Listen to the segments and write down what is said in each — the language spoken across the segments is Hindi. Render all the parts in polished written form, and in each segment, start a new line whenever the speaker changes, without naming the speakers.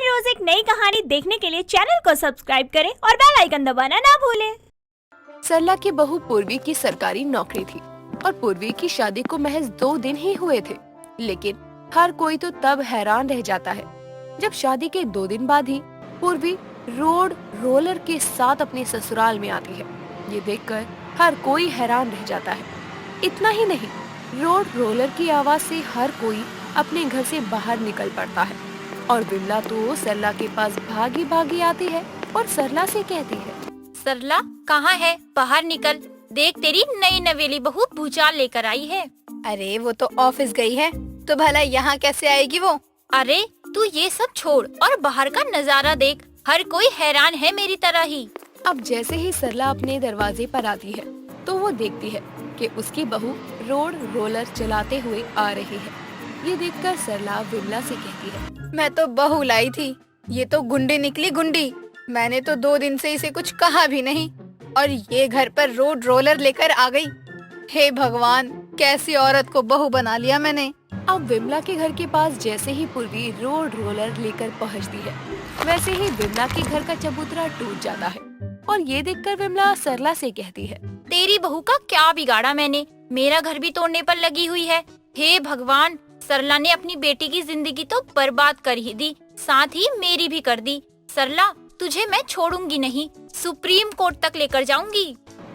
हर रोज एक नई कहानी देखने के लिए चैनल को सब्सक्राइब करें और बेल आइकन दबाना ना भूलें।
सरला की बहू पूर्वी की सरकारी नौकरी थी और पूर्वी की शादी को महज 2 दिन ही हुए थे, लेकिन हर कोई तो तब हैरान रह जाता है जब शादी के 2 दिन बाद ही पूर्वी रोड रोलर के साथ अपने ससुराल में आती है। ये देखकर हर कोई हैरान रह जाता है। इतना ही नहीं, रोड रोलर की आवाज से हर कोई अपने घर से बाहर निकल पड़ता है और विमला तो सरला के पास भागी भागी आती है और सरला से कहती है,
सरला कहाँ है? बाहर निकल, देख तेरी नई नवेली बहू भूचाल लेकर आई है।
अरे वो तो ऑफिस गई है, तो भला यहाँ कैसे आएगी वो?
अरे तू ये सब छोड़ और बाहर का नजारा देख, हर कोई हैरान है मेरी तरह ही।
अब जैसे ही सरला अपने दरवाजे पर आती है तो वो देखती है कि उसकी बहू रोड रोलर चलाते हुए आ रही है। ये देखकर सरला विमला से कहती है,
मैं तो बहू लाई थी, ये तो गुंडी निकली गुंडी। मैंने तो 2 दिन से इसे कुछ कहा भी नहीं और ये घर पर रोड रोलर लेकर आ गई। हे भगवान, कैसी औरत को बहू बना लिया मैंने।
अब विमला के घर के पास जैसे ही पूर्वी रोड रोलर लेकर पहुंचती है, वैसे ही विमला के घर का चबूतरा टूट जाता है और ये देखकर विमला सरला से कहती है,
तेरी बहू का क्या बिगाड़ा मैंने? मेरा घर भी तोड़ने पर लगी हुई है। हे भगवान, सरला ने अपनी बेटी की जिंदगी तो बर्बाद कर ही दी, साथ ही मेरी भी कर दी। सरला, तुझे मैं छोड़ूंगी नहीं, सुप्रीम कोर्ट तक लेकर जाऊंगी।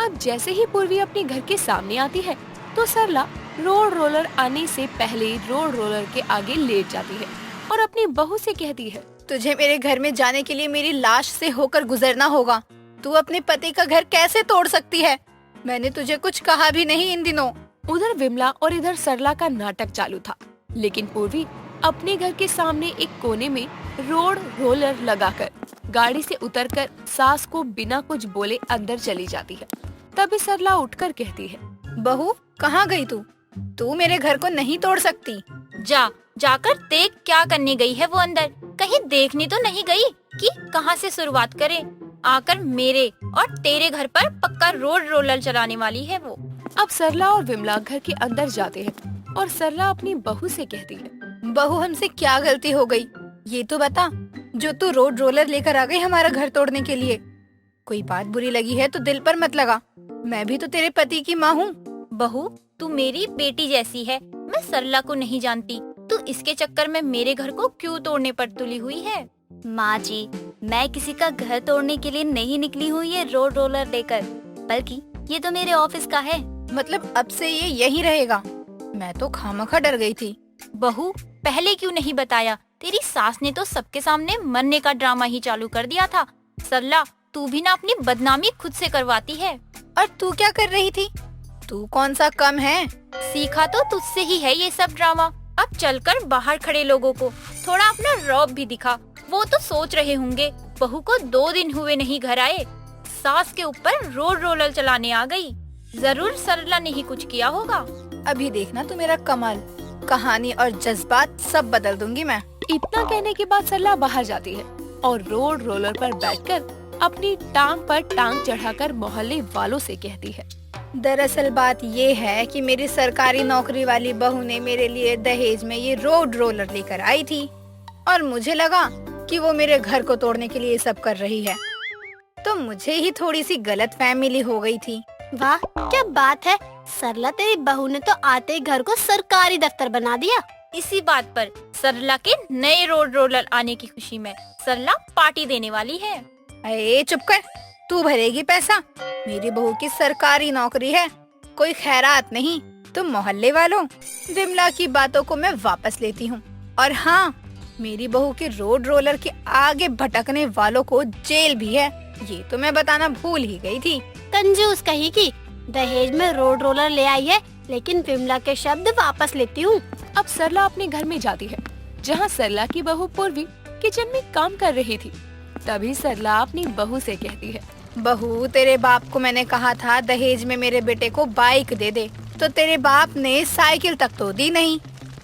अब जैसे ही पूर्वी अपने घर के सामने आती है तो सरला रोड रोलर आने से पहले रोड रोलर के आगे लेट जाती है और अपनी बहू से कहती है,
तुझे मेरे घर में जाने के लिए मेरी लाश से होकर गुजरना होगा। तू अपने पति का घर कैसे तोड़ सकती है? मैंने तुझे कुछ कहा भी नहीं इन दिनों।
उधर विमला और इधर सरला का नाटक चालू था, लेकिन पूर्वी अपने घर के सामने एक कोने में रोड रोलर लगाकर गाड़ी से उतरकर सास को बिना कुछ बोले अंदर चली जाती है। तभी सरला उठकर कहती है,
बहू कहाँ गई तू? तू मेरे घर को नहीं तोड़ सकती।
जाकर देख क्या करने गई है वो अंदर। कहीं देखने तो नहीं गई कि कहाँ से शुरुआत करे? आकर मेरे और तेरे घर पर पक्का रोड रोलर चलाने वाली है वो।
अब सरला और विमला घर के अंदर जाते हैं और सरला अपनी बहू से कहती है,
बहू हमसे क्या गलती हो गई? ये तो बता, जो तू रोड रोलर लेकर आ गई हमारा घर तोड़ने के लिए। कोई बात बुरी लगी है तो दिल पर मत लगा, मैं भी तो तेरे पति की माँ हूँ।
बहू, तू मेरी बेटी जैसी है। मैं सरला को नहीं जानती, तू इसके चक्कर में मेरे घर को क्यों तोड़ने पर तुली हुई है?
माँ जी, मैं किसी का घर तोड़ने के लिए नहीं निकली हूँ ये रोड रोलर लेकर, बल्कि ये तो मेरे ऑफिस का है।
मतलब अब से ये यही रहेगा? मैं तो खामखा डर गई थी।
बहू, पहले क्यों नहीं बताया? तेरी सास ने तो सबके सामने मरने का ड्रामा ही चालू कर दिया था। सरला, तू भी ना अपनी बदनामी खुद से करवाती है।
और तू क्या कर रही थी? तू कौन सा कम है?
सीखा तो तुझसे ही है ये सब ड्रामा। अब चलकर बाहर खड़े लोगों को थोड़ा अपना रौब भी दिखा। वो तो सोच रहे होंगे बहू को 2 दिन हुए नहीं घर आए, सास के ऊपर रोड रोलर चलाने आ गई। जरूर सरला ने ही कुछ किया होगा।
अभी देखना तू मेरा कमाल, कहानी और जज्बात सब बदल दूंगी मैं।
इतना कहने के बाद सरला बाहर जाती है और रोड रोलर पर बैठकर अपनी टांग पर टांग चढ़ाकर मोहल्ले वालों से कहती है,
दरअसल बात ये है कि मेरी सरकारी नौकरी वाली बहू ने मेरे लिए दहेज में ये रोड रोलर लेकर आई थी और मुझे लगा कि वो मेरे घर को तोड़ने के लिए ये सब कर रही है, तो मुझे ही थोड़ी सी गलत फहमी हो गई थी।
वाह, क्या बात है सरला, तेरी बहू ने तो आते ही घर को सरकारी दफ्तर बना दिया।
इसी बात पर सरला के नए रोड रोलर आने की खुशी में सरला पार्टी देने वाली है।
अरे चुप कर, तू भरेगी पैसा? मेरी बहू की सरकारी नौकरी है, कोई खैरात नहीं। तुम मोहल्ले वालों, विमला की बातों को मैं वापस लेती हूँ। और हाँ, मेरी बहू के रोड रोलर के आगे भटकने वालों को जेल भी है, ये तो मैं बताना भूल ही गई थी।
कंजूस कहीं की, दहेज में रोड रोलर ले आई है, लेकिन विमला के शब्द वापस लेती हूँ।
अब सरला अपने घर में जाती है, जहाँ सरला की बहू पूर्वी किचन में काम कर रही थी। तभी सरला अपनी बहू से कहती है,
बहू, तेरे बाप को मैंने कहा था दहेज में मेरे बेटे को बाइक दे दे, तो तेरे बाप ने साइकिल तक तो दी नहीं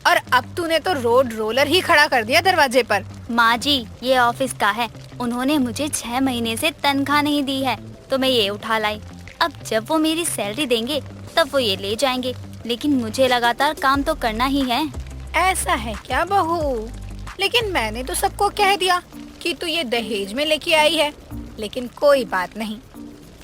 और अब तूने तो रोड रोलर ही खड़ा कर दिया दरवाजे पर।
माँ जी, ये ऑफिस का है, उन्होंने मुझे 6 महीने से तनख्वाह नहीं दी है, तो मैं ये उठा लाई। अब जब वो मेरी सैलरी देंगे तब वो ये ले जाएंगे, लेकिन मुझे लगातार काम तो करना ही है।
ऐसा है क्या बहू? लेकिन मैंने तो सबको कह दिया कि तू ये दहेज में लेके आई है। लेकिन कोई बात नहीं,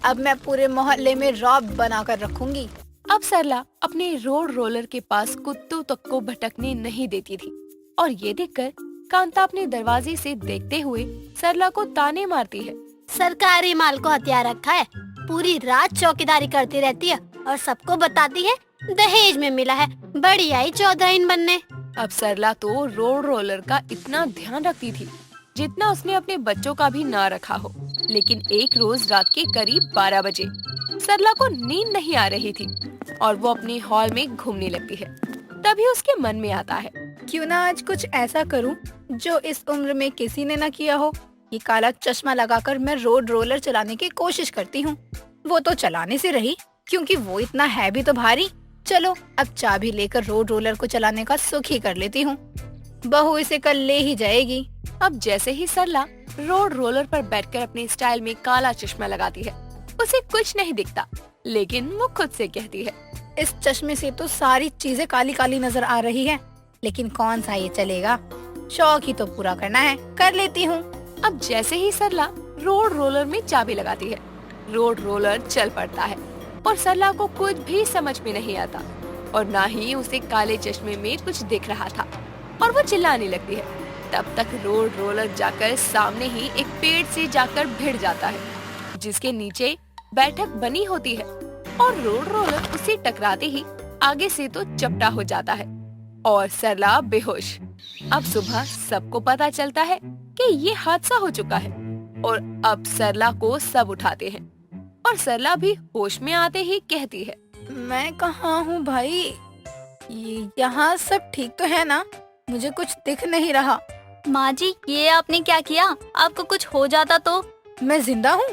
अब मैं पूरे मोहल्ले में रौब बना कर रखूंगी।
अब सरला अपने रोड रोलर के पास कुत्तों तक को भटकने नहीं देती थी और ये देखकर कांता अपने दरवाजे से देखते हुए सरला को ताने मारती है।
सरकारी माल को हथियार रखा है, पूरी रात चौकीदारी करती रहती है और सबको बताती है दहेज में मिला है, बड़ी आई चौधराइन बनने।
अब सरला तो रोड रोलर का इतना ध्यान रखती थी जितना उसने अपने बच्चों का भी ना रखा हो। लेकिन एक रोज रात के करीब 12 बजे सरला को नींद नहीं आ रही थी और वो अपने हॉल में घूमने लगती है। तभी उसके मन में आता है,
क्यों ना आज कुछ ऐसा करूं जो इस उम्र में किसी ने न किया हो। ये काला चश्मा लगाकर मैं रोड रोलर चलाने की कोशिश करती हूँ। वो तो चलाने से रही, क्योंकि वो इतना है भी तो भारी। चलो अब चाबी लेकर रोड रोलर को चलाने का सुख ही कर लेती हूँ। बहू इसे कल ले ही जाएगी।
अब जैसे ही सरला रोड रोलर पर बैठकर अपने स्टाइल में काला चश्मा लगाती है, उसे कुछ नहीं दिखता, लेकिन वो खुद से कहती है,
इस चश्मे से तो सारी चीजें काली काली नजर आ रही है, लेकिन कौन सा ये चलेगा। शौक ही तो पूरा करना है, कर लेती हूँ।
अब जैसे ही सरला रोड रोलर में चाबी लगाती है, रोड रोलर चल पड़ता है और सरला को कुछ भी समझ में नहीं आता और ना ही उसे काले चश्मे में कुछ दिख रहा था और वो चिल्लाने लगती है। तब तक रोड रोलर जाकर सामने ही एक पेड़ से जाकर भिड़ जाता है, जिसके नीचे बैठक बनी होती है और रोड रोलर उसे टकराते ही आगे से तो चपटा हो जाता है और सरला बेहोश। अब सुबह सबको पता चलता है कि ये हादसा हो चुका है और अब सरला को सब उठाते हैं और सरला भी होश में आते ही कहती है,
मैं कहाँ हूँ भाई? ये यहाँ सब ठीक तो है ना? मुझे कुछ दिख नहीं रहा।
माँ जी, ये आपने क्या किया? आपको कुछ हो जाता तो?
मैं जिंदा हूँ?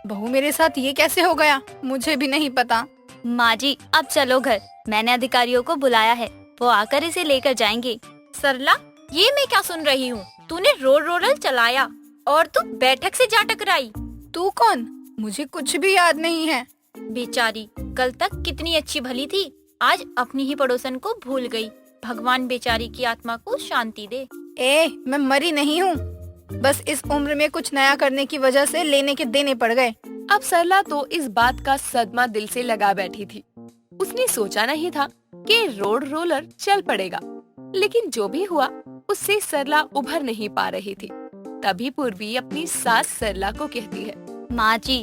बहू मेरे साथ ये कैसे हो गया? मुझे भी नहीं पता।
माँ जी, अब चलो घर, मैंने अधिकारियों को बुलाया है, वो आकर इसे लेकर जाएंगे।
सरला, ये मैं क्या सुन रही हूँ? तूने रोड रोलर चलाया और तू बैठक से जा टकराई।
तू कौन? मुझे कुछ भी याद नहीं है।
बेचारी, कल तक कितनी अच्छी भली थी, आज अपनी ही पड़ोसन को भूल गई। भगवान बेचारी की आत्मा को शांति दे।
मैं मरी नहीं हूँ, बस इस उम्र में कुछ नया करने की वजह से लेने के देने पड़ गए।
अब सरला तो इस बात का सदमा दिल से लगा बैठी थी। उसने सोचा नहीं था कि रोड रोलर चल पड़ेगा, लेकिन जो भी हुआ उससे सरला उभर नहीं पा रही थी। तभी पूर्वी अपनी सास सरला को कहती है,
माँ जी,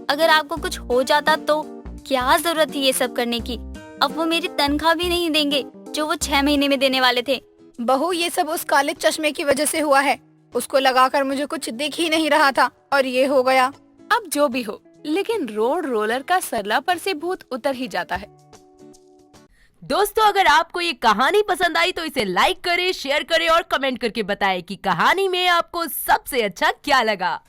अगर आपको कुछ हो जाता तो क्या जरूरत थी ये सब करने की? अब वो मेरी तनख्वाह भी नहीं देंगे जो वो 6 महीने में देने वाले थे।
बहू, ये सब उस काले चश्मे की वजह से हुआ है। उसको लगाकर मुझे कुछ दिख ही नहीं रहा था और ये हो गया।
अब जो भी हो, लेकिन रोड रोलर का सरला पर से भूत उतर ही जाता है।
दोस्तों, अगर आपको ये कहानी पसंद आई तो इसे लाइक करें, शेयर करें और कमेंट करके बताएं कि कहानी में आपको सबसे अच्छा क्या लगा।